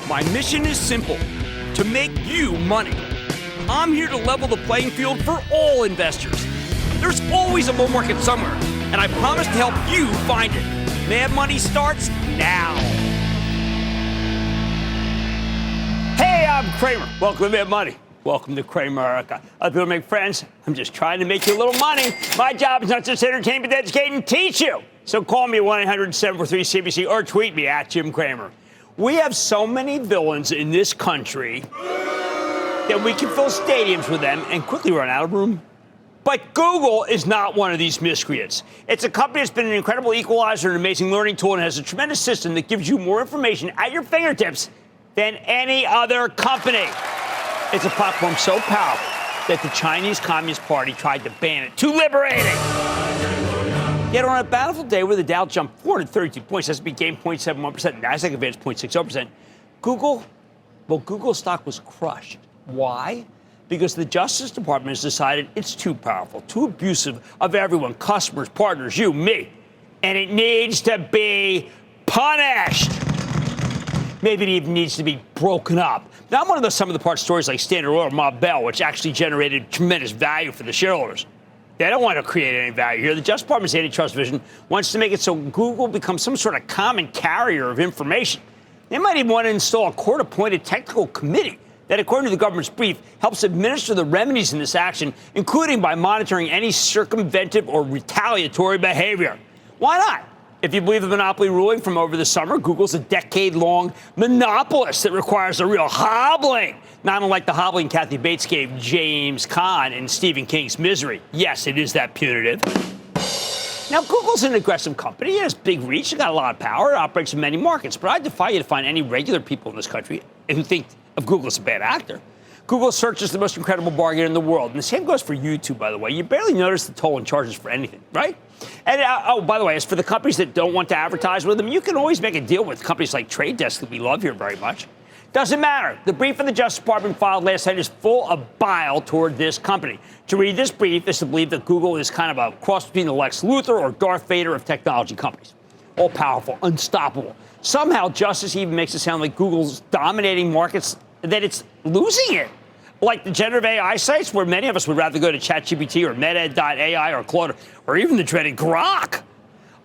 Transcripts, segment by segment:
My mission is simple, to make you money. I'm here to level the playing field for all investors. There's always a bull market somewhere, and I promise to help you find it. Mad Money starts now. Hey, I'm Cramer. Welcome to Mad Money. Welcome to Cramerica. Other people make friends. I'm just trying to make you a little money. My job is not just to entertain, but to educate and teach you. So call me 1-800-743-CNBC or tweet me at Jim Cramer. We have so many villains in this country that we can fill stadiums with them and quickly run out of room. But Google is not one of these miscreants. It's a company that's been an incredible equalizer, an amazing learning tool, and has a tremendous system that gives you more information at your fingertips than any other company. It's a platform so powerful that the Chinese Communist Party tried to ban it. Too liberating! Yet on a battlefield day where the Dow jumped 432 points, S&P gained 0.71%, NASDAQ advanced 0.60%, Google stock was crushed. Why? Because the Justice Department has decided it's too powerful, too abusive of everyone, customers, partners, you, me, and it needs to be punished. Maybe it even needs to be broken up. Not one of those some-of-the-parts stories like Standard Oil or Ma Bell, which actually generated tremendous value for the shareholders. They don't want to create any value here. The Justice Department's antitrust division wants to make it so Google becomes some sort of common carrier of information. They might even want to install a court-appointed technical committee that, according to the government's brief, helps administer the remedies in this action, including by monitoring any circumventive or retaliatory behavior. Why not? If you believe the monopoly ruling from over the summer, Google's a decade-long monopolist that requires a real hobbling, not unlike the hobbling Kathy Bates gave James Caan in Stephen King's Misery. Yes, it is that punitive. Now, Google's an aggressive company. It has big reach. It's got a lot of power. It operates in many markets. But I defy you to find any regular people in this country who think of Google as a bad actor. Google search is the most incredible bargain in the world. And the same goes for YouTube, by the way. You barely notice the toll and charges for anything, right? And, by the way, as for the companies that don't want to advertise with them, you can always make a deal with companies like Trade Desk that we love here very much. Doesn't matter. The brief of the Justice Department filed last night is full of bile toward this company. To read this brief is to believe that Google is kind of a cross between the Lex Luthor or Darth Vader of technology companies. All powerful, unstoppable. Somehow, Justice even makes it sound like Google's dominating markets, that it's losing it. Like the generative AI sites, where many of us would rather go to ChatGPT or MetaEd.ai or Claude or even the dreaded Grok.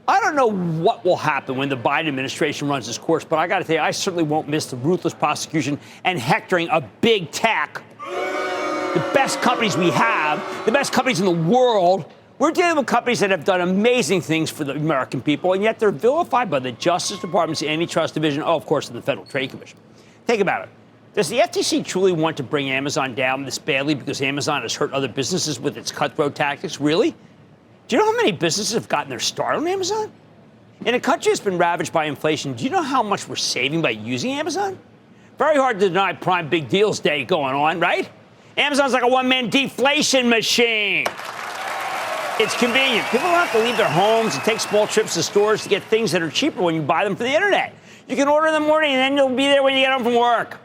I don't know what will happen when the Biden administration runs its course, but I got to tell you, I certainly won't miss the ruthless prosecution and hectoring of big tech. The best companies we have, the best companies in the world. We're dealing with companies that have done amazing things for the American people, and yet they're vilified by the Justice Department's antitrust division, of course, and the Federal Trade Commission. Think about it. Does the FTC truly want to bring Amazon down this badly because Amazon has hurt other businesses with its cutthroat tactics? Really? Do you know how many businesses have gotten their start on Amazon? In a country that's been ravaged by inflation, do you know how much we're saving by using Amazon? Very hard to deny Prime Big Deals Day going on, right? Amazon's like a one-man deflation machine. It's convenient. People don't have to leave their homes and take small trips to stores to get things that are cheaper when you buy them from the internet. You can order in the morning and then you'll be there when you get home from work.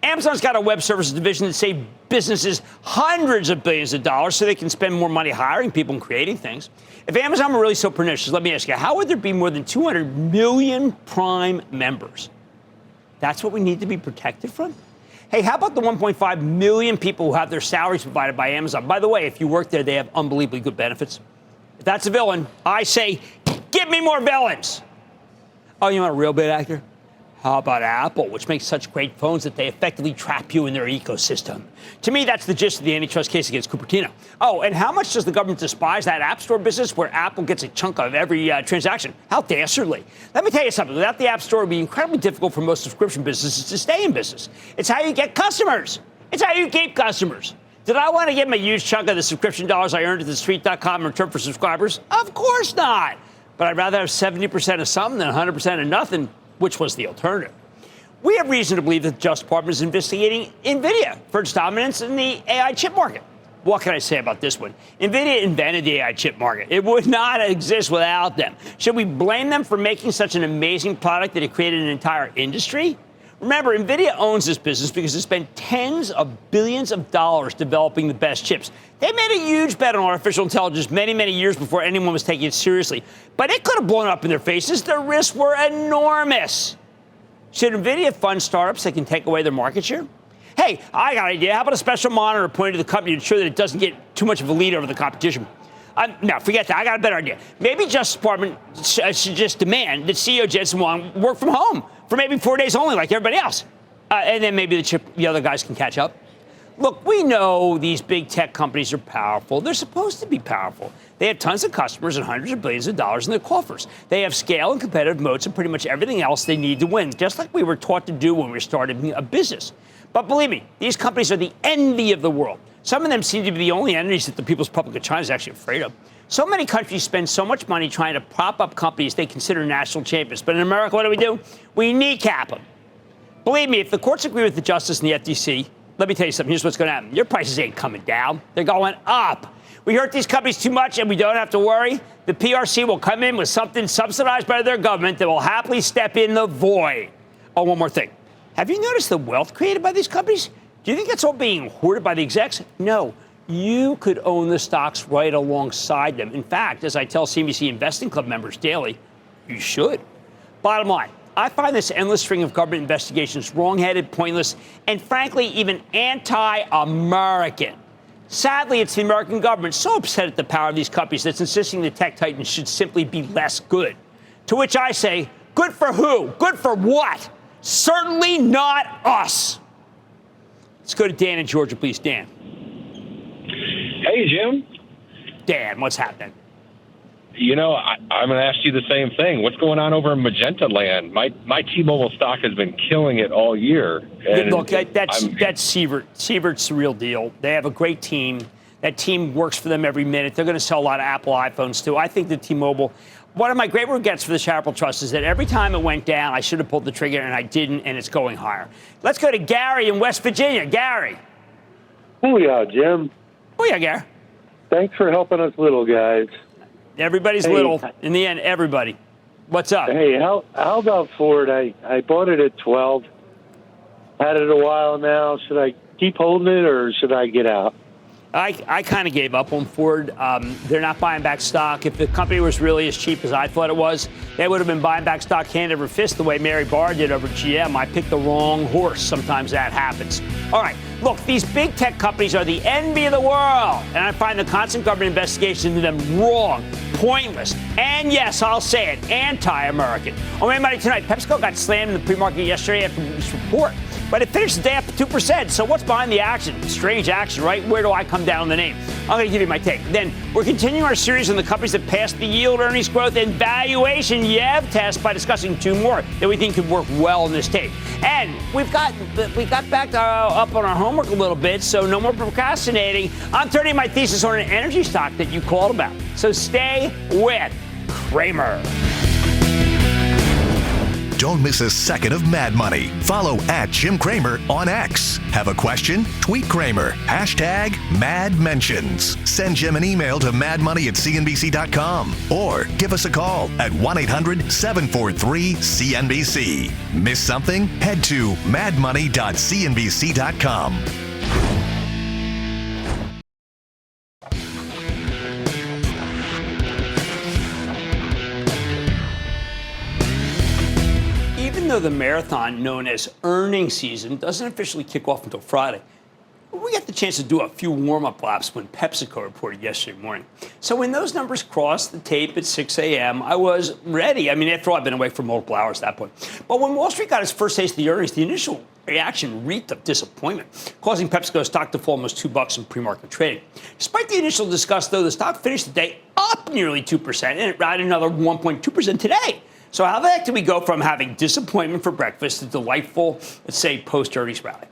Amazon's got a web services division that saves businesses hundreds of billions of dollars so they can spend more money hiring people and creating things. If Amazon were really so pernicious, let me ask you, how would there be more than 200 million Prime members? That's what we need to be protected from? Hey, how about the 1.5 million people who have their salaries provided by Amazon? By the way, if you work there, they have unbelievably good benefits. If that's a villain, I say, give me more villains. Oh, you want a real bad actor? How about Apple, which makes such great phones that they effectively trap you in their ecosystem? To me, that's the gist of the antitrust case against Cupertino. Oh, and how much does the government despise that App Store business where Apple gets a chunk of every transaction? How dastardly. Let me tell you something. Without the App Store, it would be incredibly difficult for most subscription businesses to stay in business. It's how you get customers. It's how you keep customers. Did I want to give them a huge chunk of the subscription dollars I earned at TheStreet.com in return for subscribers? Of course not. But I'd rather have 70% of something than 100% of nothing, which was the alternative. We have reason to believe that the Justice Department is investigating Nvidia for its dominance in the AI chip market. What can I say about this one? Nvidia invented the AI chip market. It would not exist without them. Should we blame them for making such an amazing product that it created an entire industry? Remember, Nvidia owns this business because it spent tens of billions of dollars developing the best chips. They made a huge bet on artificial intelligence many, many years before anyone was taking it seriously. But it could have blown up in their faces. The risks were enormous. Should Nvidia fund startups that can take away their market share? Hey, I got an idea. How about a special monitor appointed to the company to ensure that it doesn't get too much of a lead over the competition? No, forget that. I got a better idea. Maybe Justice Department should just demand that CEO Jensen Huang work from home for maybe 4 days only, like everybody else. And then maybe the other guys can catch up. Look, we know these big tech companies are powerful. They're supposed to be powerful. They have tons of customers and hundreds of billions of dollars in their coffers. They have scale and competitive moats and pretty much everything else they need to win, just like we were taught to do when we started a business. But believe me, these companies are the envy of the world. Some of them seem to be the only entities that the People's Republic of China is actually afraid of. So many countries spend so much money trying to prop up companies they consider national champions. But in America, what do? We kneecap them. Believe me, if the courts agree with the justice and the FTC, let me tell you something. Here's what's going to happen. Your prices ain't coming down. They're going up. We hurt these companies too much, and we don't have to worry. The PRC will come in with something subsidized by their government that will happily step in the void. Oh, one more thing. Have you noticed the wealth created by these companies? Do you think that's all being hoarded by the execs? No. You could own the stocks right alongside them. In fact, as I tell CNBC Investing Club members daily, you should. Bottom line, I find this endless string of government investigations wrong-headed, pointless, and frankly, even anti-American. Sadly, it's the American government so upset at the power of these companies that's insisting the tech titans should simply be less good. To which I say, good for who? Good for what? Certainly not us. Let's go to Dan in Georgia, please. Dan. Hey, Jim. Dan, what's happening? You know, I'm going to ask you the same thing. What's going on over in Magenta Land? My T-Mobile stock has been killing it all year. And look, that's Sievert. Sievert's the real deal. They have a great team. That team works for them every minute. They're going to sell a lot of Apple iPhones, too. I think that T-Mobile, one of my great regrets for the Charitable Trust is that every time it went down, I should have pulled the trigger, and I didn't, and it's going higher. Let's go to Gary in West Virginia. Gary. Booyah, Jim. Booyah, Gary. Thanks for helping us little guys. Everybody's little. In the end, everybody. What's up? Hey, how about Ford? I bought it at 12. Had it a while now. Should I keep holding it or should I get out? I kind of gave up on Ford. They're not buying back stock. If the company was really as cheap as I thought it was, they would have been buying back stock hand over fist the way Mary Barr did over GM. I picked the wrong horse. Sometimes that happens. All right. Look, these big tech companies are the envy of the world. And I find the constant government investigation into them wrong, pointless, and yes, I'll say it, anti-American. On My Money Tonight, PepsiCo got slammed in the pre-market yesterday after this report. But it finished the day up 2%. So what's behind the action? Strange action, right? Where do I come down on the name? I'm going to give you my take. Then we're continuing our series on the companies that passed the yield, earnings growth, and valuation YEV test by discussing two more that we think could work well in this tape. And we got back up on our homework a little bit, so no more procrastinating. I'm turning my thesis on an energy stock that you called about. So stay with Cramer. Don't miss a second of Mad Money. Follow @Jim Cramer on X. Have a question? Tweet Cramer. #MadMentions. Send Jim an email to madmoney@cnbc.com or give us a call at 1-800-743-CNBC. Miss something? Head to madmoney.cnbc.com. Even though the marathon known as earnings season doesn't officially kick off until Friday, we got the chance to do a few warm-up laps when PepsiCo reported yesterday morning. So when those numbers crossed the tape at 6 a.m., I was ready. I mean, after all, I've been awake for multiple hours at that point. But when Wall Street got its first taste of the earnings, the initial reaction reeked of disappointment, causing PepsiCo's stock to fall almost $2 in pre-market trading. Despite the initial disgust, though, the stock finished the day up nearly 2%, and it ran another 1.2% today. So how the heck did we go from having disappointment for breakfast to delightful, let's say, post-earnings rally?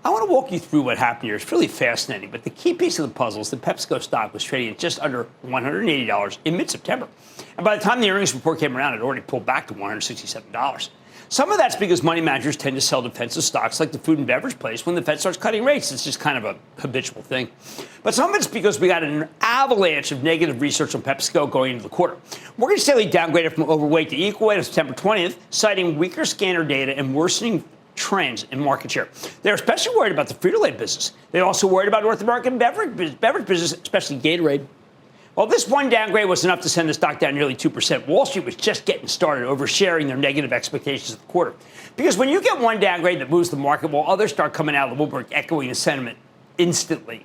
I want to walk you through what happened here. It's really fascinating, but the key piece of the puzzle is the PepsiCo stock was trading at just under $180 in mid-September. And by the time the earnings report came around, it already pulled back to $167. Some of that's because money managers tend to sell defensive stocks like the food and beverage place when the Fed starts cutting rates. It's just kind of a habitual thing. But some of it's because we got an avalanche of negative research on PepsiCo going into the quarter. Morgan Stanley downgraded from overweight to equal weight on September 20th, citing weaker scanner data and worsening trends in market share. They're especially worried about the Frito-Lay business. They're also worried about North American beverage business, especially Gatorade. While this one downgrade was enough to send the stock down nearly 2%, Wall Street was just getting started, oversharing their negative expectations of the quarter. Because when you get one downgrade that moves the market, while others start coming out of the woodwork, echoing the sentiment instantly.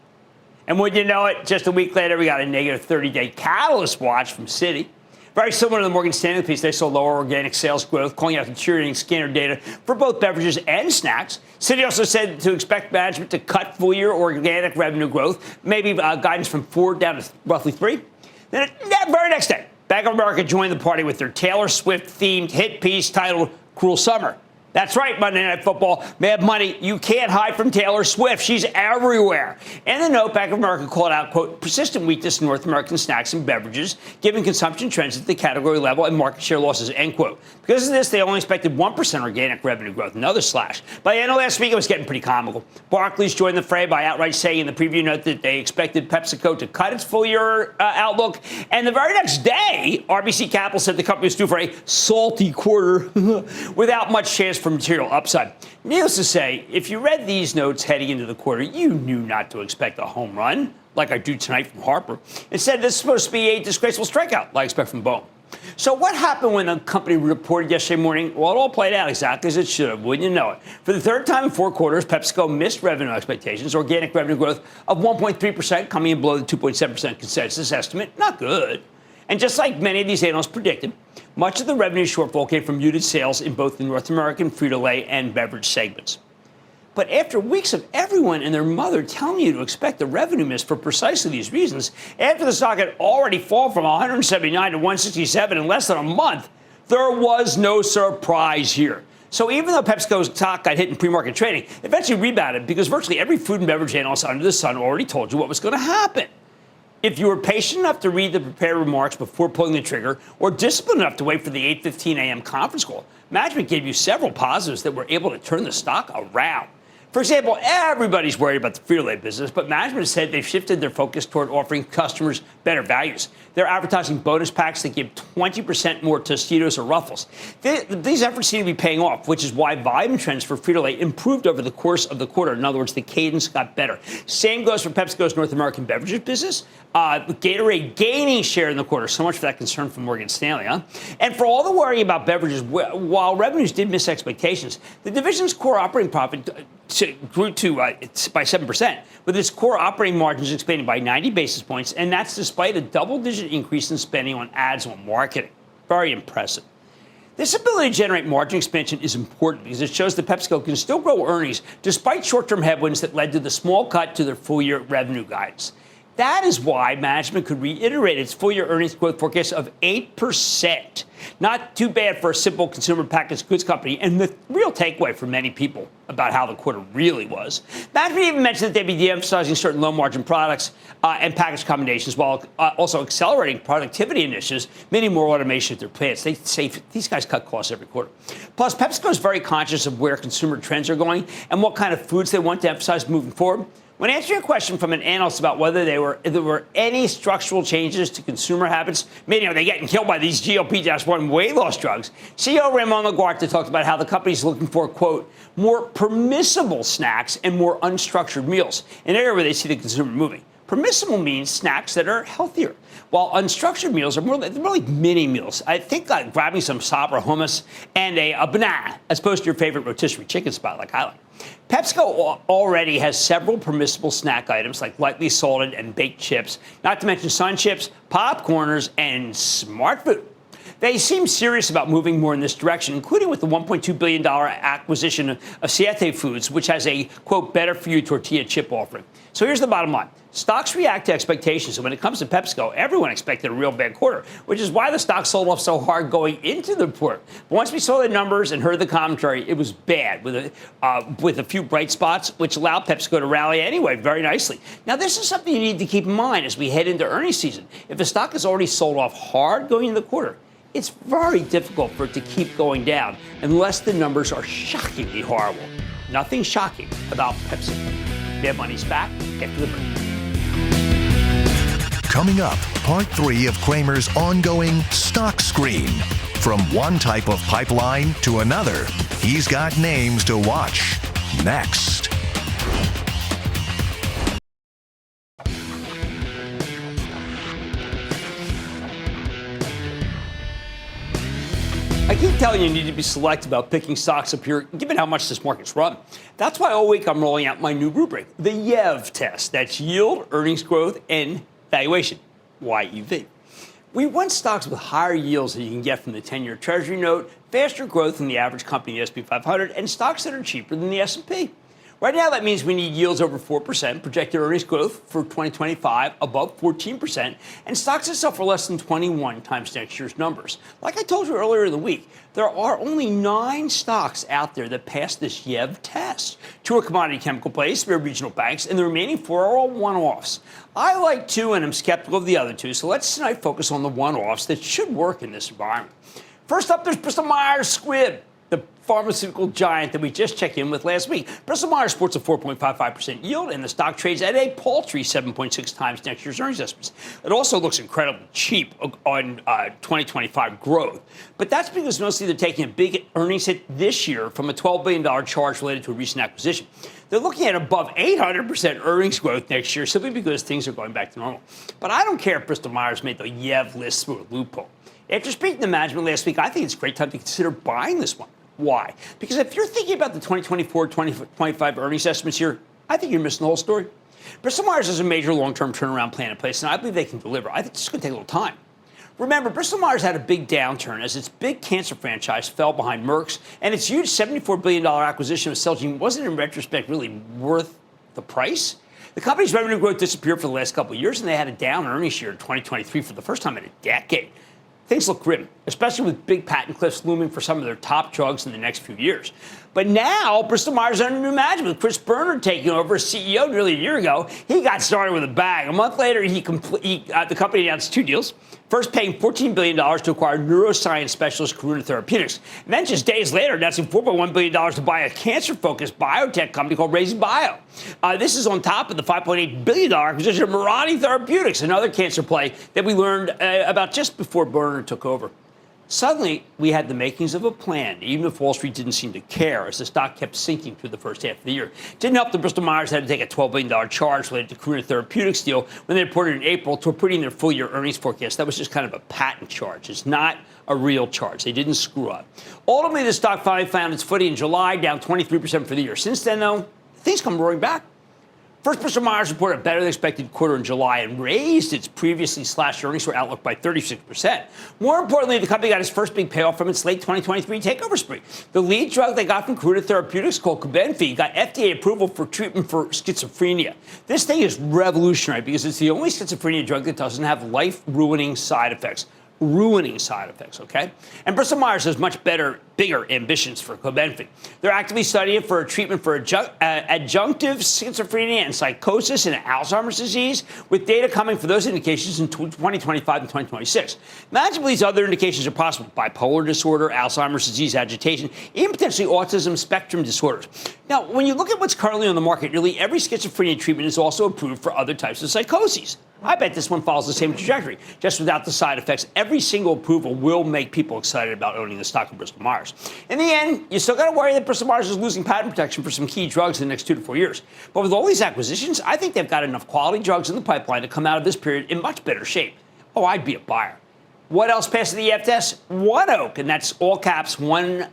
And when you know it, just a week later, we got a negative 30-day catalyst watch from Citi. Very similar to the Morgan Stanley piece, they saw lower organic sales growth, calling out deteriorating scanner data for both beverages and snacks. Citi also said to expect management to cut full-year organic revenue growth, maybe guidance from 4 down to roughly 3. Then that very next day, Bank of America joined the party with their Taylor Swift-themed hit piece titled Cruel Summer. That's right, Monday Night Football. Mad Money, you can't hide from Taylor Swift. She's everywhere. In the note, Bank of America called out, quote, persistent weakness in North American snacks and beverages, given consumption trends at the category level and market share losses, end quote. Because of this, they only expected 1% organic revenue growth, another slash. By the end of last week, it was getting pretty comical. Barclays joined the fray by outright saying in the preview note that they expected PepsiCo to cut its full-year outlook. And the very next day, RBC Capital said the company was due for a salty quarter without much chance for material upside. Needless to say, if you read these notes heading into the quarter, you knew not to expect a home run, like I do tonight from Harper. Instead, this is supposed to be a disgraceful strikeout, like I expect from Bohm. So what happened when the company reported yesterday morning? Well, it all played out exactly as it should have, wouldn't you know it? For the third time in 4 quarters, PepsiCo missed revenue expectations, organic revenue growth of 1.3%, coming in below the 2.7% consensus estimate. Not good. And just like many of these analysts predicted, much of the revenue shortfall came from muted sales in both the North American Frito-Lay and beverage segments. But after weeks of everyone and their mother telling you to expect the revenue miss for precisely these reasons, after the stock had already fallen from 179 to 167 in less than a month, there was no surprise here. So even though PepsiCo's stock got hit in pre-market trading, it eventually rebounded because virtually every food and beverage analyst under the sun already told you what was going to happen. If you were patient enough to read the prepared remarks before pulling the trigger, or disciplined enough to wait for the 8:15 a.m. conference call, management gave you several positives that were able to turn the stock around. For example, everybody's worried about the Frito-Lay business, but management said they've shifted their focus toward offering customers better values. They're advertising bonus packs that give 20% more Tostitos or Ruffles. These efforts seem to be paying off, which is why volume trends for Frito-Lay improved over the course of the quarter. In other words, the cadence got better. Same goes for PepsiCo's North American beverages business. Gatorade gaining share in the quarter. So much for that concern from Morgan Stanley, huh? And for all the worry about beverages, while revenues did miss expectations, the division's core operating profit grew by 7%, with its core operating margins expanding by 90 basis points, and that's despite a double-digit increase in spending on ads and marketing. Very impressive. This ability to generate margin expansion is important because it shows that PepsiCo can still grow earnings despite short-term headwinds that led to the small cut to their full-year revenue guidance. That is why management could reiterate its full-year earnings growth forecast of 8%. Not too bad for a simple consumer packaged goods company, and the real takeaway for many people about how the quarter really was. Management even mentioned that they'd be de-emphasizing certain low-margin products and package combinations while also accelerating productivity initiatives, meaning more automation at their plants. They say these guys cut costs every quarter. Plus, PepsiCo is very conscious of where consumer trends are going and what kind of foods they want to emphasize moving forward. When answering a question from an analyst about whether there were any structural changes to consumer habits, meaning are they getting killed by these GLP-1 weight loss drugs, CEO Ramon Laguarta talked about how the company is looking for, quote, more permissible snacks and more unstructured meals, an area where they see the consumer moving. Permissible means snacks that are healthier, while unstructured meals are more like mini meals. I think like grabbing some Sabra hummus and a banana, as opposed to your favorite rotisserie chicken spot like I like. PepsiCo already has several permissible snack items like lightly salted and baked chips, not to mention Sun Chips, Popcorners, and Smart Food. They seem serious about moving more in this direction, including with the $1.2 billion acquisition of Siete Foods, which has a, quote, better-for-you tortilla chip offering. So here's the bottom line. Stocks react to expectations, and when it comes to PepsiCo, everyone expected a real bad quarter, which is why the stock sold off so hard going into the report. But once we saw the numbers and heard the commentary, it was bad, with a few bright spots, which allowed PepsiCo to rally anyway very nicely. Now, this is something you need to keep in mind as we head into earnings season. If the stock has already sold off hard going into the quarter, it's very difficult for it to keep going down unless the numbers are shockingly horrible. Nothing shocking about Pepsi. Mad Money's back after the break. Coming up, part 3 of Cramer's ongoing stock screen. From one type of pipeline to another, he's got names to watch. Next. keep telling you need to be selective about picking stocks up here, given how much this market's run. That's why all week I'm rolling out my new rubric, the YEV test. That's yield, earnings growth, and valuation, YEV. We want stocks with higher yields than you can get from the 10-year Treasury note, faster growth than the average company in the S&P 500, and stocks that are cheaper than the S&P. Right now, that means we need yields over 4%, projected earnings growth for 2025 above 14%, and stocks that sell for less than 21 times next year's numbers. Like I told you earlier in the week, there are only 9 stocks out there that pass this YEV test. 2 are commodity chemical plays, 3 are regional banks, and the remaining 4 are all one-offs. I like 2 and I'm skeptical of the other 2, so let's tonight focus on the one-offs that should work in this environment. First up, there's Bristol-Myers Squibb, the pharmaceutical giant that we just checked in with last week. Bristol-Myers sports a 4.55% yield, and the stock trades at a paltry 7.6 times next year's earnings estimates. It also looks incredibly cheap on 2025 growth. But that's because mostly they're taking a big earnings hit this year from a $12 billion charge related to a recent acquisition. They're looking at above 800% earnings growth next year simply because things are going back to normal. But I don't care if Bristol-Myers made the YEV list through a loophole. After speaking to management last week, I think it's a great time to consider buying this one. Why? Because if you're thinking about the 2024-2025 earnings estimates here, I think you're missing the whole story. Bristol-Myers has a major long-term turnaround plan in place, and I believe they can deliver. I think it's going to take a little time. Remember, Bristol-Myers had a big downturn as its big cancer franchise fell behind Merck's, and its huge $74 billion acquisition of Celgene wasn't, in retrospect, really worth the price. The company's revenue growth disappeared for the last couple of years, and they had a down earnings year in 2023 for the first time in a decade. Things look grim, especially with big patent cliffs looming for some of their top drugs in the next few years. But now, Bristol-Myers is under new management, with Chris Bernard taking over as CEO nearly a year ago. He got started with a bang. A month later, the company announced 2 deals. First, paying $14 billion to acquire neuroscience specialist Karuna Therapeutics. And then just days later, announcing $4.1 billion to buy a cancer-focused biotech company called Raise Bio. This is on top of the $5.8 billion acquisition of Mirati Therapeutics, another cancer play that we learned about just before Bernard took over. Suddenly, we had the makings of a plan, even if Wall Street didn't seem to care, as the stock kept sinking through the first half of the year. Didn't help that Bristol-Myers had to take a $12 billion charge related to Karuna Therapeutics deal when they reported in April, torpedoing their full-year earnings forecast. That was just kind of a patent charge. It's not a real charge. They didn't screw up. Ultimately, the stock finally found its footing in July, down 23% for the year. Since then, though, things come roaring back. First, Bristol-Myers reported a better-than-expected quarter in July and raised its previously slashed earnings for outlook by 36%. More importantly, the company got its first big payoff from its late 2023 takeover spree. The lead drug they got from Karuna Therapeutics, called Cobenfy, got FDA approval for treatment for schizophrenia. This thing is revolutionary because it's the only schizophrenia drug that doesn't have life-ruining side effects. Okay? And Bristol-Myers has much bigger ambitions for Cobenfy. They're actively studying it for a treatment for adjunctive schizophrenia and psychosis and Alzheimer's disease, with data coming for those indications in 2025 and 2026. Imagine these other indications are possible: bipolar disorder, Alzheimer's disease agitation, even potentially autism spectrum disorders. Now, when you look at what's currently on the market, nearly every schizophrenia treatment is also approved for other types of psychoses. I bet this one follows the same trajectory, just without the side effects. Every single approval will make people excited about owning the stock of Bristol-Myers. In the end, you still got to worry that Bristol-Myers is losing patent protection for some key drugs in the next 2 to 4 years. But with all these acquisitions, I think they've got enough quality drugs in the pipeline to come out of this period in much better shape. Oh, I'd be a buyer. What else passes the YEV test? One Oak, and that's all caps, 0NE,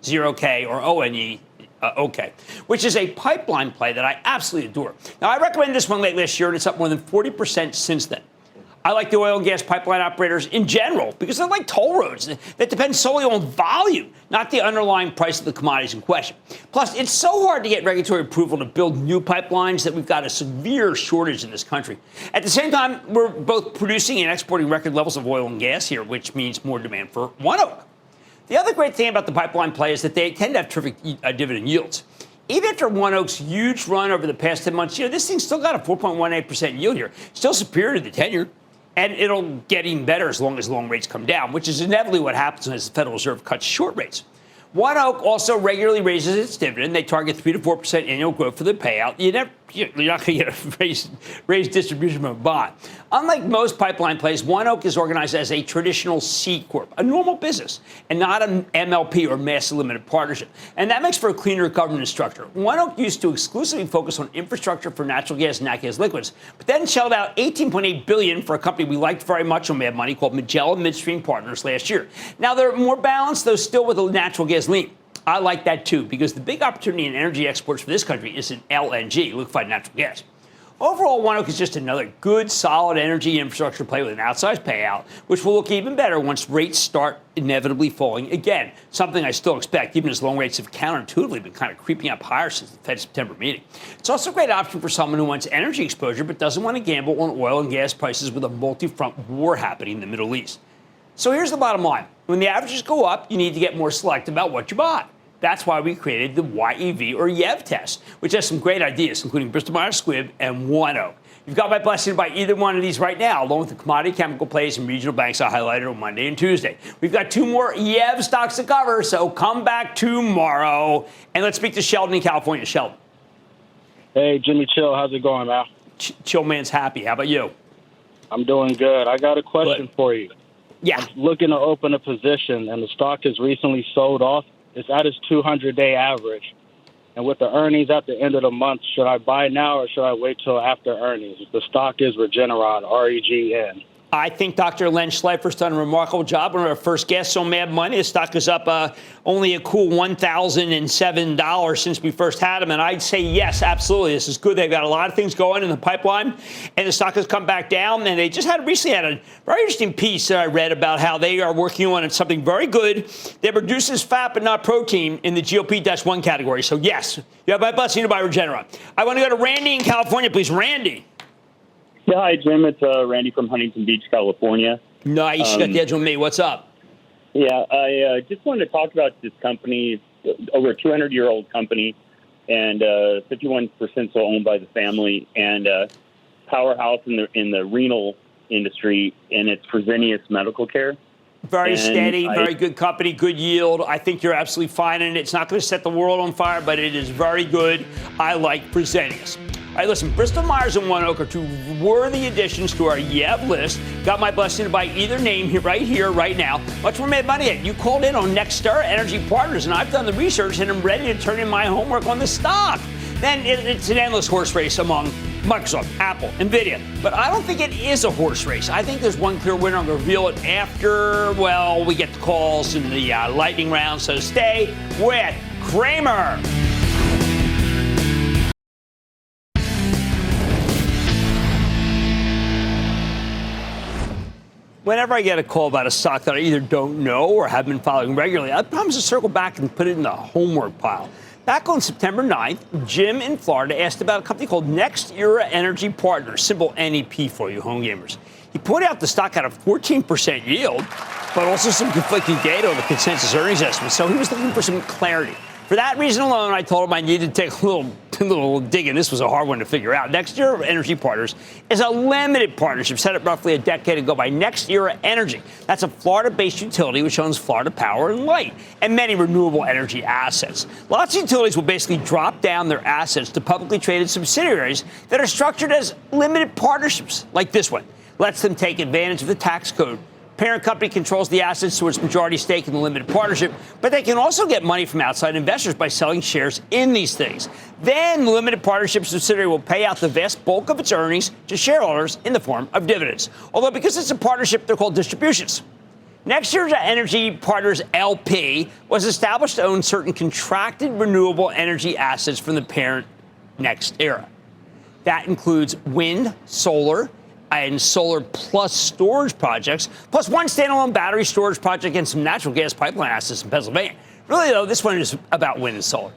0K, or ONE. OK, which is a pipeline play that I absolutely adore. Now, I recommended this one late last year, and it's up more than 40% since then. I like the oil and gas pipeline operators in general because they're like toll roads that depend solely on volume, not the underlying price of the commodities in question. Plus, it's so hard to get regulatory approval to build new pipelines that we've got a severe shortage in this country. At the same time, we're both producing and exporting record levels of oil and gas here, which means more demand for One Oak. The other great thing about the pipeline play is that they tend to have terrific dividend yields. Even after One Oak's huge run over the past 10 months, this thing's still got a 4.18% yield here. Still superior to the 10-year. And it'll get even better as long as long rates come down, which is inevitably what happens as the Federal Reserve cuts short rates. One Oak also regularly raises its dividend. They target 3 to 4% annual growth for the payout. You never you're not going to get a raised distribution from a bond. Unlike most pipeline plays, ONEOK is organized as a traditional C Corp, a normal business, and not an MLP or massive limited partnership. And that makes for a cleaner governance structure. ONEOK used to exclusively focus on infrastructure for natural gas and nat gas liquids, but then shelled out $18.8 billion for a company we liked very much on Mad Money called Magellan Midstream Partners last year. Now, they're more balanced, though still with a natural gas lean. I like that, too, because the big opportunity in energy exports for this country is in LNG, liquefied natural gas. Overall, ONEOK is just another good, solid energy infrastructure play with an outsized payout, which will look even better once rates start inevitably falling again, something I still expect, even as loan rates have counterintuitively been kind of creeping up higher since the Fed's September meeting. It's also a great option for someone who wants energy exposure but doesn't want to gamble on oil and gas prices with a multi-front war happening in the Middle East. So here's the bottom line. When the averages go up, you need to get more selective about what you buy. That's why we created the YEV or YEV test, which has some great ideas, including Bristol-Myers Squibb and ONEOK. You've got my blessing to buy either one of these right now, along with the commodity chemical plays and regional banks I highlighted on Monday and Tuesday. We've got 2 more YEV stocks to cover, so come back tomorrow. And let's speak to Sheldon in California. Sheldon. Hey, Jimmy Chill. How's it going, man? Chill man's happy. How about you? I'm doing good. I got a question for you. Yeah. I'm looking to open a position, and the stock has recently sold off. It's at its 200-day average. And with the earnings at the end of the month, should I buy now or should I wait till after earnings? The stock is Regeneron, REGN. I think Dr. Len Schleifer's done a remarkable job. One of our first guests on Mad Money. The stock is up only a cool $1,007 since we first had him. And I'd say, yes, absolutely. This is good. They've got a lot of things going in the pipeline. And the stock has come back down. And they just recently had a very interesting piece that I read about how they are working on something very good that reduces fat but not protein in the GLP-1 category. So, yes, you have my blessing to buy Regeneron. I want to go to Randy in California, please. Randy. Yeah, hi, Jim. It's Randy from Huntington Beach, California. Nice. You got the edge on me. What's up? Yeah, I just wanted to talk about this company, over a 200-year-old company, and 51% so owned by the family, and powerhouse in the renal industry, and it's Fresenius Medical Care. Very steady, very good company, good yield. I think you're absolutely fine in it. It's not going to set the world on fire, but it is very good. I like Fresenius. All right, listen, Bristol-Myers and ONEOK are 2 worthy additions to our YEV list. Got my blessing to buy either name here, right now. Much more Mad Money at. You called in on NextEra Energy Partners, and I've done the research, and I'm ready to turn in my homework on the stock. Then it's an endless horse race among Microsoft, Apple, Nvidia. But I don't think it is a horse race. I think there's one clear winner. I'm going to reveal it after, we get the calls in the lightning round. So stay with Cramer. Whenever I get a call about a stock that I either don't know or have been following regularly, I promise to circle back and put it in the homework pile. Back on September 9th, Jim in Florida asked about a company called NextEra Energy Partners, symbol NEP for you home gamers. He pointed out the stock had a 14% yield, but also some conflicting data on the consensus earnings estimate, so he was looking for some clarity. For that reason alone, I told him I needed to take a little digging. This was a hard one to figure out. NextEra Energy Partners is a limited partnership set up roughly a decade ago by NextEra Energy. That's a Florida-based utility which owns Florida Power and Light and many renewable energy assets. Lots of utilities will basically drop down their assets to publicly traded subsidiaries that are structured as limited partnerships, like this one. Lets them take advantage of the tax code. Parent company controls the assets through its majority stake in the limited partnership, but they can also get money from outside investors by selling shares in these things. Then the limited partnership subsidiary will pay out the vast bulk of its earnings to shareholders in the form of dividends. Although because it's a partnership, they're called distributions. NextEra Energy Partners LP was established to own certain contracted renewable energy assets from the parent NextEra. That includes wind, solar, and solar plus storage projects, plus one standalone battery storage project and some natural gas pipeline assets in Pennsylvania. Really, though, this one is about wind and solar.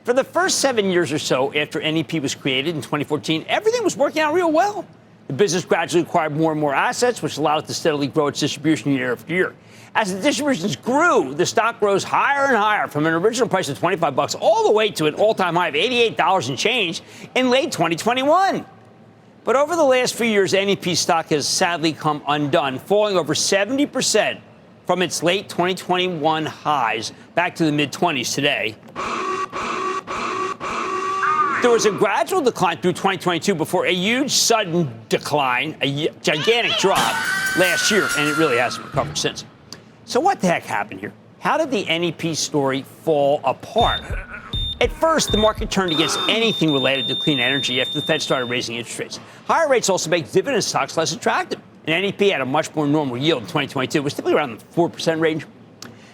For the first 7 years or so after NEP was created in 2014, everything was working out real well. The business gradually acquired more and more assets, which allowed it to steadily grow its distribution year after year. As the distributions grew, the stock rose higher and higher from an original price of $25 all the way to an all-time high of $88 and change in late 2021. But over the last few years, NEP stock has sadly come undone, falling over 70% from its late 2021 highs back to the mid-20s today. There was a gradual decline through 2022 before a huge sudden decline, a gigantic drop last year, and it really hasn't recovered since. So what the heck happened here? How did the NEP story fall apart? At first, the market turned against anything related to clean energy after the Fed started raising interest rates. Higher rates also make dividend stocks less attractive. And NEP had a much more normal yield in 2022. It was typically around the 4% range.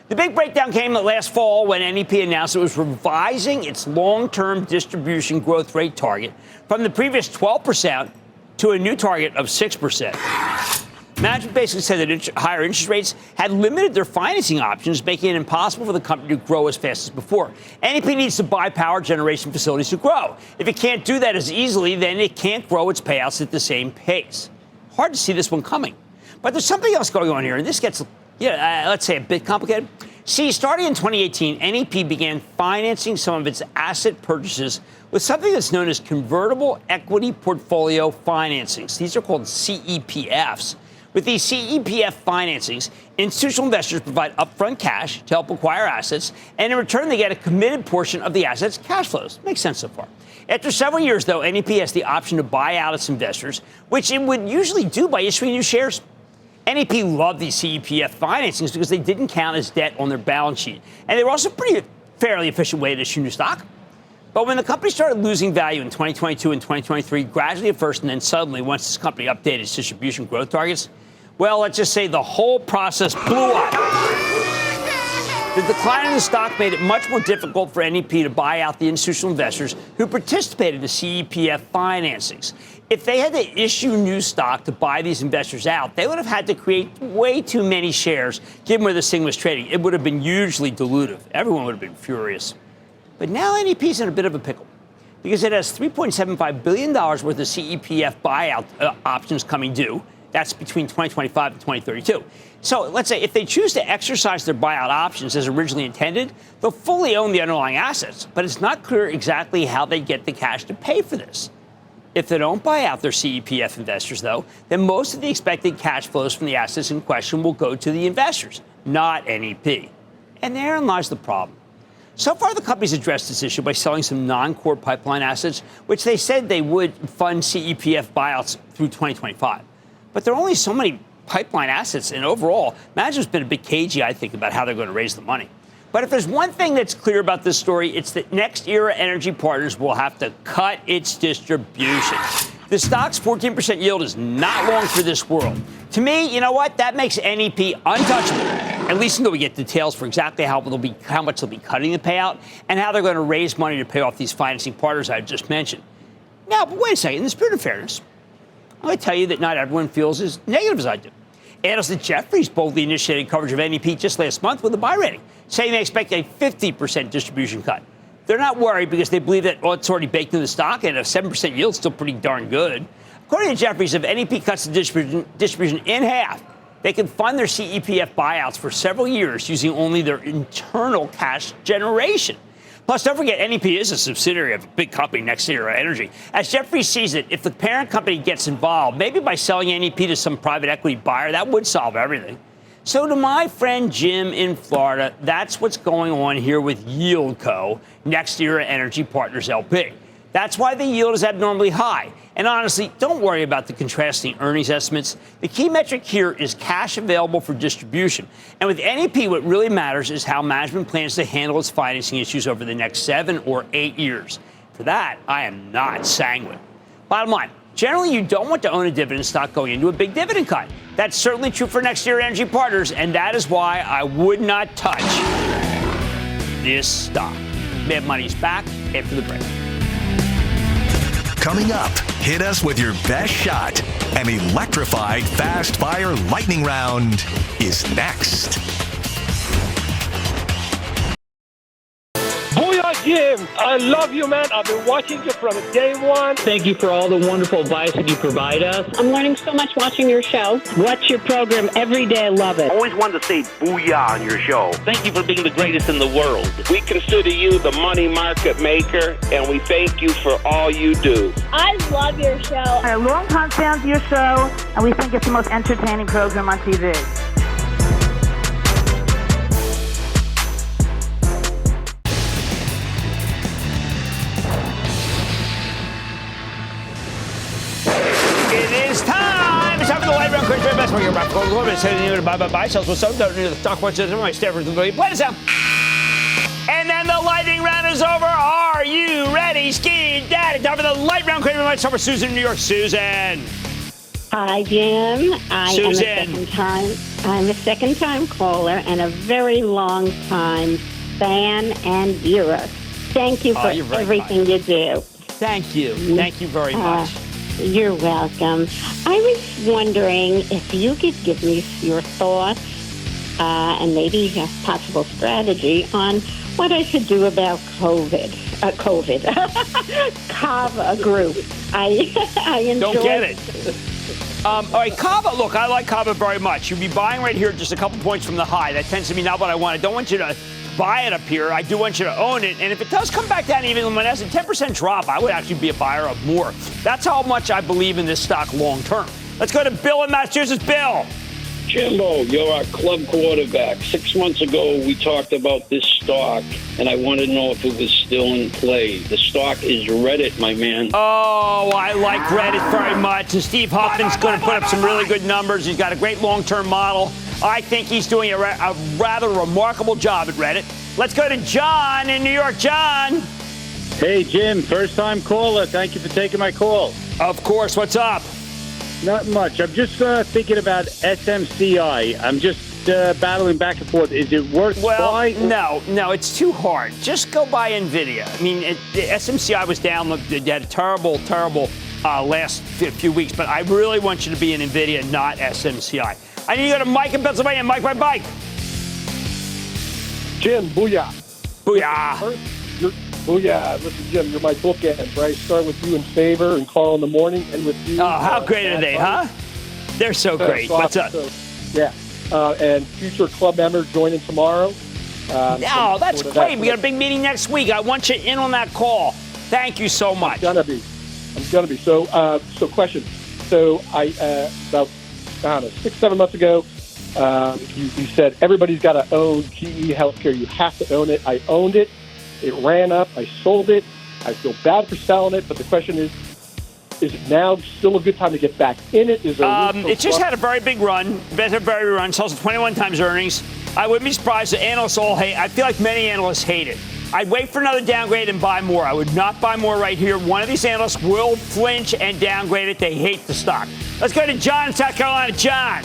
The big breakdown came last fall when NEP announced it was revising its long-term distribution growth rate target from the previous 12% to a new target of 6%. Management basically said that higher interest rates had limited their financing options, making it impossible for the company to grow as fast as before. NEP needs to buy power generation facilities to grow. If it can't do that as easily, then it can't grow its payouts at the same pace. Hard to see this one coming. But there's something else going on here, and this gets, let's say, a bit complicated. See, starting in 2018, NEP began financing some of its asset purchases with something that's known as convertible equity portfolio financings. These are called CEPFs. With these CEPF financings, institutional investors provide upfront cash to help acquire assets, and in return, they get a committed portion of the assets' cash flows. Makes sense so far. After several years, though, NEP has the option to buy out its investors, which it would usually do by issuing new shares. NEP loved these CEPF financings because they didn't count as debt on their balance sheet, and they were also fairly efficient way to issue new stock. But when the company started losing value in 2022 and 2023, gradually at first and then suddenly once this company updated its distribution growth targets, well, let's just say the whole process blew up. The decline in the stock made it much more difficult for NEP to buy out the institutional investors who participated in the CEPF financings. If they had to issue new stock to buy these investors out, they would have had to create way too many shares, given where this thing was trading. It would have been hugely dilutive. Everyone would have been furious. But now NEP's in a bit of a pickle because it has $3.75 billion worth of CEPF buyout options coming due. That's between 2025 and 2032. So let's say if they choose to exercise their buyout options as originally intended, they'll fully own the underlying assets. But it's not clear exactly how they get the cash to pay for this. If they don't buy out their CEPF investors, though, then most of the expected cash flows from the assets in question will go to the investors, not NEP. And therein lies the problem. So far, the company's addressed this issue by selling some non-core pipeline assets, which they said they would fund CEPF buyouts through 2025. But there are only so many pipeline assets, and overall, management's been a bit cagey, I think, about how they're going to raise the money. But if there's one thing that's clear about this story, it's that NextEra Energy Partners will have to cut its distribution. The stock's 14% yield is not long for this world. To me, you know what? That makes NEP untouchable, at least until we get details for exactly how much they'll be cutting the payout and how they're going to raise money to pay off these financing partners I just mentioned. Now, but wait a second. In the spirit of fairness, I'm going to tell you that not everyone feels as negative as I do. Analysts at Jefferies boldly initiated coverage of NEP just last month with a buy rating, saying they expect a 50% distribution cut. They're not worried because they believe that it's already baked in the stock and a 7% yield is still pretty darn good. According to Jefferies, if NEP cuts the distribution in half, they can fund their CEPF buyouts for several years using only their internal cash generation. Plus, don't forget, NEP is a subsidiary of a big company, NextEra Energy. As Jefferies sees it, if the parent company gets involved, maybe by selling NEP to some private equity buyer, that would solve everything. So to my friend Jim in Florida, that's what's going on here with YieldCo, NextEra Energy Partners LP. That's why the yield is abnormally high. And honestly, don't worry about the contrasting earnings estimates. The key metric here is cash available for distribution. And with NEP, what really matters is how management plans to handle its financing issues over the next 7 or 8 years. For that, I am not sanguine. Bottom line, generally, you don't want to own a dividend stock going into a big dividend cut. That's certainly true for NextEra Energy Partners, and that is why I would not touch this stock. Mad Money's back after the break. Coming up, hit us with your best shot. An electrified fast fire lightning round is next. Booyah, Jim. I love you, man. I've been watching you from day one. Thank you for all the wonderful advice that you provide us. I'm learning so much watching your show. Watch your program every day. I love it. Always wanted to say booyah on your show. Thank you for being the greatest in the world. We consider you the money market maker, and we thank you for all you do. I love your show. I'm a long-time fan of your show, and we think it's the most entertaining program on TV. Chris, my best market about gold. What is it? To buy, sells with some. Don't need the stock watches. My Stanford. Play this out. And then the lightning round is over. Are you ready, Ski Daddy? Time for the light round. Cramer might start with Susan in New York. Susan. Hi, Jim. Susan. I'm a second-time caller and a very long-time fan and viewer. Thank you for everything you do. Thank you. Thank you very much. You're welcome. I was wondering if you could give me your thoughts and maybe a possible strategy on what I should do about COVID. Kava Group. I enjoy. Don't get it. All right, Kava. Look, I like Kava very much. You'd be buying right here, just a couple points from the high. That tends to be not what I want. I don't want you to buy it up here. I do want you to own it. And if it does come back down, even when it has a 10% drop, I would actually be a buyer of more. That's how much I believe in this stock long term. Let's go to Bill in Massachusetts. Bill. Jimbo, you're our club quarterback. 6 months ago, we talked about this stock, and I wanted to know if it was still in play. The stock is Reddit, my man. Oh, I like Reddit very much. And Steve Huffman's going to put up some really good numbers. He's got a great long-term model. I think he's doing a rather remarkable job at Reddit. Let's go to John in New York. John. Hey, Jim, first-time caller. Thank you for taking my call. Of course. What's up? Not much. I'm just thinking about SMCI. I'm just battling back and forth. Is it worth buy? No, it's too hard. Just go buy Nvidia. I mean, the SMCI was down. They had a terrible last few weeks, but I really want you to be in Nvidia, not SMCI. I need to go to Mike in Pennsylvania. Mike, my bike. Jim, booyah. Booyah. Booyah. Listen, Jim, you're my bookends, right? Start with you and Favor and Carl in the morning, and with you. Oh, how great are they, huh? They're so great. What's up? And future club members joining tomorrow. That's great. We got a big meeting next week. I want you in on that call. Thank you so much. I'm gonna be. So question. So about 6-7 months ago, you said everybody's got to own GE Healthcare. You have to own it. I owned it. It ran up. I sold it. I feel bad for selling it, but the question is it now still a good time to get back in it? Is there it just had a very big run. Sells at 21 times earnings. I wouldn't be surprised if analysts all hate. I feel like many analysts hate it. I'd wait for another downgrade and buy more. I would not buy more right here. One of these analysts will flinch and downgrade it. They hate the stock. Let's go to John in South Carolina. John.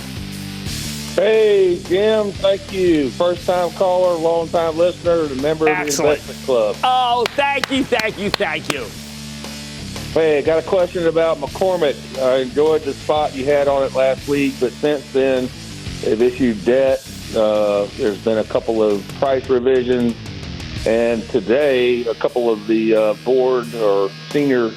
Hey, Jim, thank you. First-time caller, long-time listener, and member of the investment club. Oh, thank you. Hey, I got a question about McCormick. I enjoyed the spot you had on it last week, but since then, they've issued debt. There's been a couple of price revisions, and today, a couple of the board or senior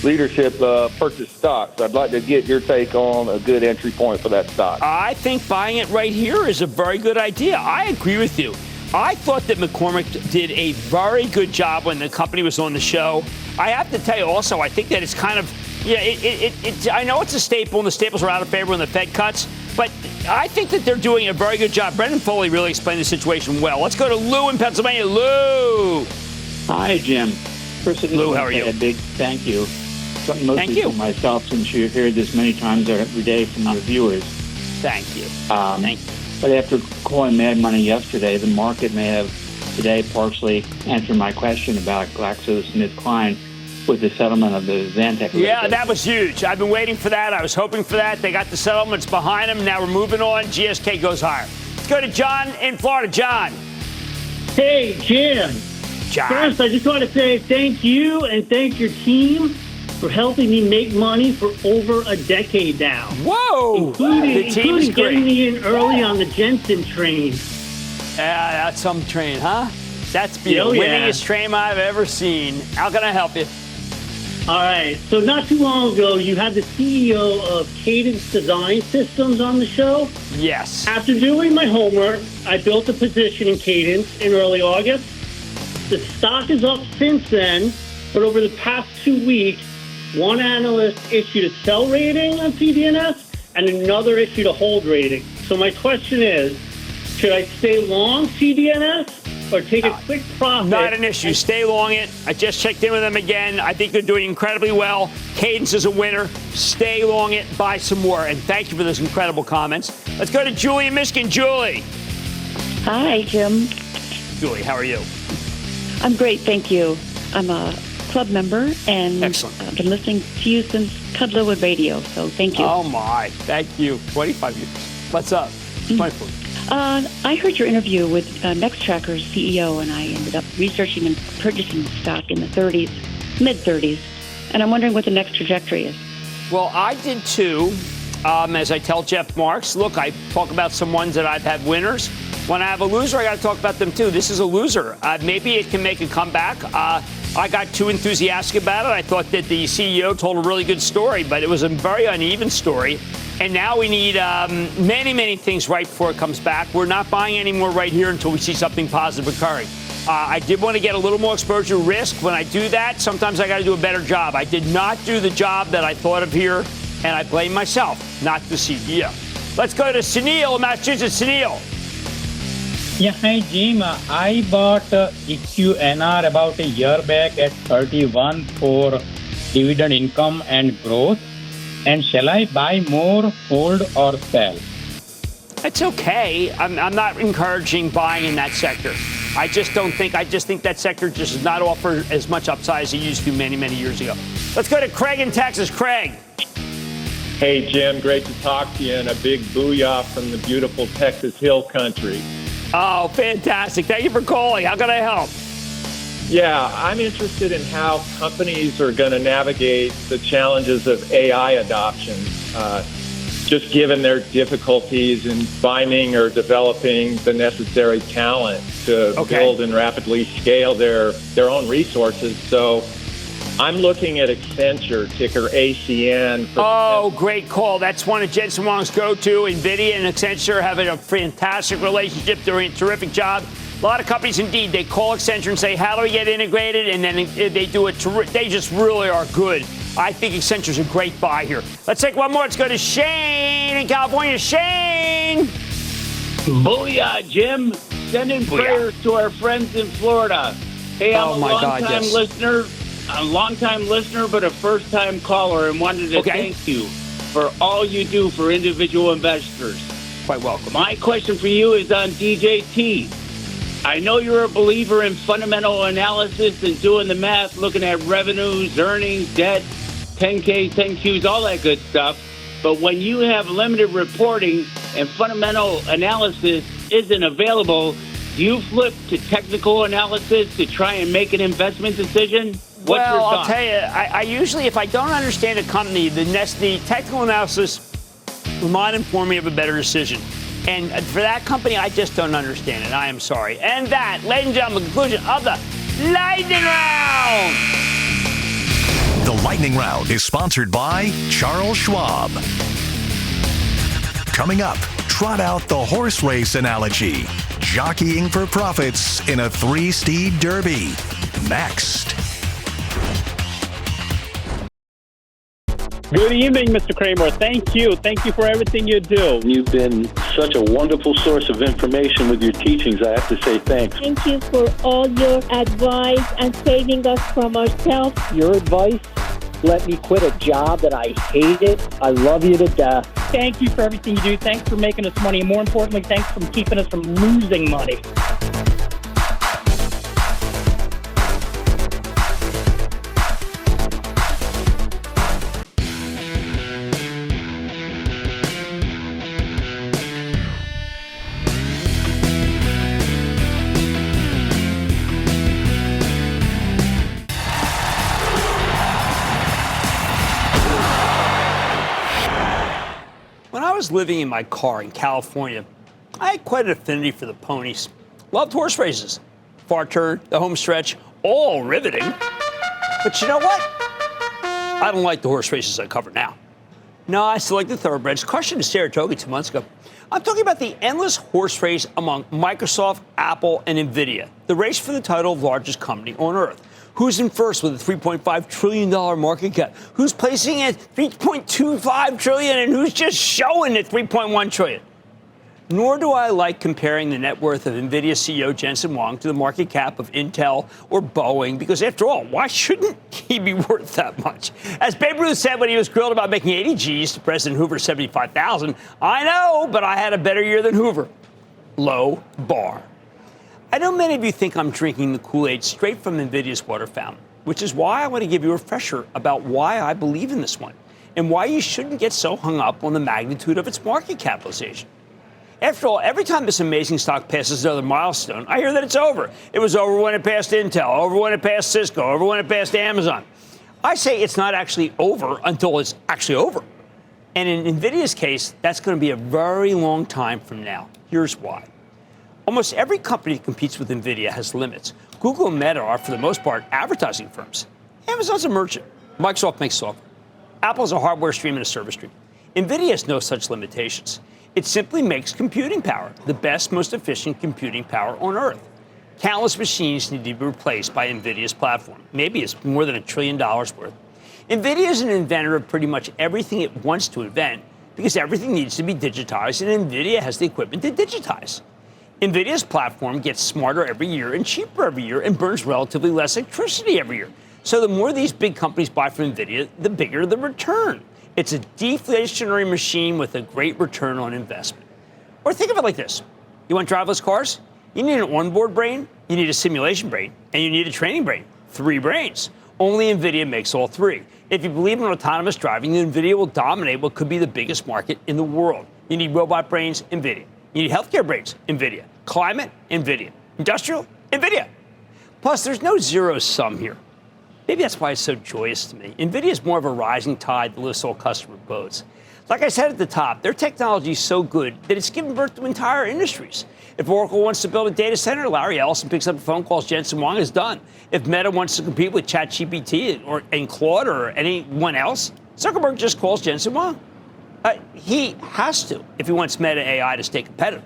leadership purchased stocks. I'd like to get your take on a good entry point for that stock. I think buying it right here is a very good idea. I agree with you. I thought that McCormick did a very good job when the company was on the show. I have to tell you also, I think that it's kind of, I know it's a staple, and the staples are out of favor when the Fed cuts, but I think that they're doing a very good job. Brendan Foley really explained the situation well. Let's go to Lou in Pennsylvania. Lou. Hi, Jim. First, Lou, how are you? A big thank you. Mostly for myself, since you hear this many times every day from your viewers. Thank you. Thank you. But after calling Mad Money yesterday, the market may have today partially answered my question about GlaxoSmithKline with the settlement of the Zantac. Yeah, that was huge. I've been waiting for that. I was hoping for that. They got the settlements behind them. Now we're moving on. GSK goes higher. Let's go to John in Florida. John. Hey, Jim. John. First, I just want to say thank you and thank your team for helping me make money for over a decade now. Whoa! Including getting me in early on the Jensen train. Yeah, that's some train, huh? That's the winningest train I've ever seen. How can I help you? All right. So not too long ago, you had the CEO of Cadence Design Systems on the show. Yes. After doing my homework, I built a position in Cadence in early August. The stock is up since then, but over the past 2 weeks, one analyst issued a sell rating on CDNS and another issued a hold rating. So my question is, should I stay long CDNS or take a quick profit. Not an issue. Stay long it. I just checked in with them again. I think they're doing incredibly well. Cadence is a winner. Stay long it. Buy some more. And thank you for those incredible comments. Let's go to Julie in Michigan. Julie. Hi, Jim. Julie, how are you? I'm great, thank you. I'm a club member, and Excellent. I've been listening to you since Cudlewood Radio, so thank you. Oh, my. Thank you. 25 years. What's up? 24. I heard your interview with NextEra's CEO, and I ended up researching and purchasing the stock in the 30s, mid-30s, and I'm wondering what the next trajectory is. Well, I did too. As I tell Jeff Marks, look, I talk about some ones that I've had winners. When I have a loser, I got to talk about them too. This is a loser. Maybe it can make a comeback. I got too enthusiastic about it. I thought that the CEO told a really good story, but it was a very uneven story. And now we need many, many things right before it comes back. We're not buying any more right here until we see something positive occurring. I did want to get a little more exposure risk. When I do that, sometimes I got to do a better job. I did not do the job that I thought of here, and I blame myself, not the CEO. Let's go to Sunil in Massachusetts. Sunil. Yeah, hi, Jim. I bought EQNR about a year back at 31 for dividend income and growth. And shall I buy more, hold, or sell? It's okay. I'm not encouraging buying in that sector. I just think that sector just does not offer as much upside as it used to many, many years ago. Let's go to Craig in Texas. Craig. Hey, Jim. Great to talk to you, and a big booyah from the beautiful Texas Hill Country. Oh, fantastic. Thank you for calling. How can I help? Yeah, I'm interested in how companies are going to navigate the challenges of AI adoption, just given their difficulties in finding or developing the necessary talent to build and rapidly scale their own resources. So I'm looking at Accenture, ticker ACN. Oh, great call. That's one of Jensen Huang's go-to. Nvidia and Accenture have a fantastic relationship. They're doing a terrific job. A lot of companies, indeed, they call Accenture and say, how do we get integrated? And then they do it. They just really are good. I think Accenture's a great buy here. Let's take one more. Let's go to Shane in California. Shane! Booyah, Jim. Sending prayers to our friends in Florida. Hey, I'm a long-time listener, but a first-time caller, and wanted to thank you for all you do for individual investors. Quite welcome. My question for you is on DJT. I know you're a believer in fundamental analysis and doing the math, looking at revenues, earnings, debt, 10K, 10Qs, all that good stuff. But when you have limited reporting and fundamental analysis isn't available, do you flip to technical analysis to try and make an investment decision? What's your thought? I'll tell you, I usually, if I don't understand a company, the technical analysis might inform me of a better decision. And for that company, I just don't understand it. I am sorry. And that, ladies and gentlemen, the conclusion of the Lightning Round. The Lightning Round is sponsored by Charles Schwab. Coming up, trot out the horse race analogy. Jockeying for profits in a 3-steed derby. Next. Good evening, Mr. Cramer. Thank you. Thank you for everything you do. You've been such a wonderful source of information with your teachings. I have to say thanks. Thank you for all your advice and saving us from ourselves. Your advice let me quit a job that I hated. I love you to death. Thank you for everything you do. Thanks for making us money. And more importantly, thanks for keeping us from losing money. When I was living in my car in California, I had quite an affinity for the ponies. Loved horse races. Far Turn, the home stretch, all riveting. But you know what? I don't like the horse races I cover now. No, I still like the thoroughbreds. Question to Saratoga 2 months ago. I'm talking about the endless horse race among Microsoft, Apple, and Nvidia. The race for the title of largest company on Earth. Who's in first with a $3.5 trillion market cap? Who's placing at $3.25 trillion, and who's just showing at $3.1 trillion? Nor do I like comparing the net worth of Nvidia CEO Jensen Huang to the market cap of Intel or Boeing, because after all, why shouldn't he be worth that much? As Babe Ruth said when he was grilled about making 80 G's to President Hoover's 75,000, I know, but I had a better year than Hoover. Low bar. I know many of you think I'm drinking the Kool-Aid straight from Nvidia's water fountain, which is why I want to give you a refresher about why I believe in this one and why you shouldn't get so hung up on the magnitude of its market capitalization. After all, every time this amazing stock passes another milestone, I hear that it's over. It was over when it passed Intel, over when it passed Cisco, over when it passed Amazon. I say it's not actually over until it's actually over. And in Nvidia's case, that's going to be a very long time from now. Here's why. Almost every company that competes with Nvidia has limits. Google and Meta are, for the most part, advertising firms. Amazon's a merchant. Microsoft makes software. Apple's a hardware stream and a service stream. Nvidia has no such limitations. It simply makes computing power, the best, most efficient computing power on Earth. Countless machines need to be replaced by Nvidia's platform. Maybe it's more than $1 trillion worth. Nvidia is an inventor of pretty much everything it wants to invent because everything needs to be digitized, and Nvidia has the equipment to digitize. Nvidia's platform gets smarter every year and cheaper every year and burns relatively less electricity every year. So the more these big companies buy from Nvidia, the bigger the return. It's a deflationary machine with a great return on investment. Or think of it like this. You want driverless cars? You need an onboard brain, you need a simulation brain, and you need a training brain. 3 brains. Only Nvidia makes all 3. If you believe in autonomous driving, then Nvidia will dominate what could be the biggest market in the world. You need robot brains, Nvidia. You need healthcare brains, Nvidia. Climate, Nvidia. Industrial, Nvidia. Plus, there's no zero sum here. Maybe that's why it's so joyous to me. Nvidia is more of a rising tide that lifts all customer boats. Like I said at the top, their technology is so good that it's given birth to entire industries. If Oracle wants to build a data center, Larry Ellison picks up the phone, calls Jensen Huang, is done. If Meta wants to compete with ChatGPT and Claude or anyone else, Zuckerberg just calls Jensen Huang. He has to if he wants Meta AI to stay competitive.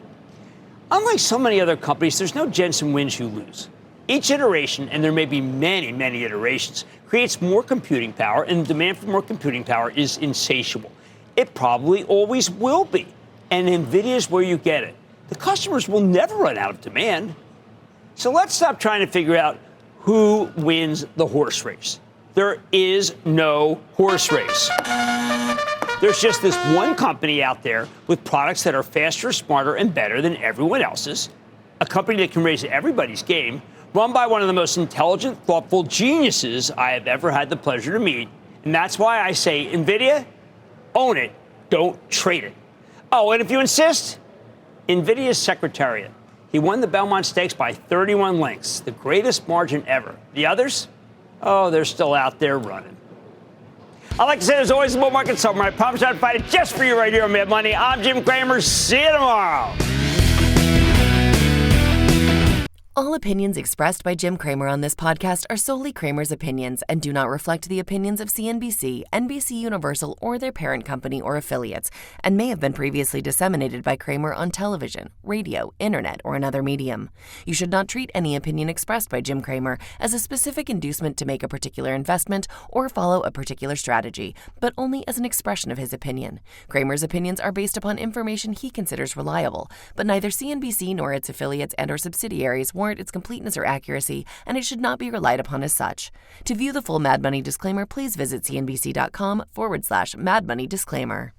Unlike so many other companies, there's no Jensen wins, you lose. Each iteration, and there may be many, many iterations, creates more computing power, and the demand for more computing power is insatiable. It probably always will be. And NVIDIA is where you get it. The customers will never run out of demand. So let's stop trying to figure out who wins the horse race. There is no horse race. There's just this one company out there with products that are faster, smarter, and better than everyone else's. A company that can raise everybody's game, run by one of the most intelligent, thoughtful geniuses I have ever had the pleasure to meet. And that's why I say, NVIDIA, own it, don't trade it. Oh, and if you insist, NVIDIA's Secretariat. He won the Belmont Stakes by 31 lengths, the greatest margin ever. The others? Oh, they're still out there running. I like to say there's always a bull market somewhere. I promise I'd fight it just for you right here on Mad Money. I'm Jim Cramer. See you tomorrow. All opinions expressed by Jim Cramer on this podcast are solely Cramer's opinions and do not reflect the opinions of CNBC, NBC Universal, or their parent company or affiliates, and may have been previously disseminated by Cramer on television, radio, internet, or another medium. You should not treat any opinion expressed by Jim Cramer as a specific inducement to make a particular investment or follow a particular strategy, but only as an expression of his opinion. Cramer's opinions are based upon information he considers reliable, but neither CNBC nor its affiliates and or subsidiaries warrant its completeness or accuracy, and it should not be relied upon as such. To view the full Mad Money disclaimer, please visit cnbc.com/Mad Money disclaimer.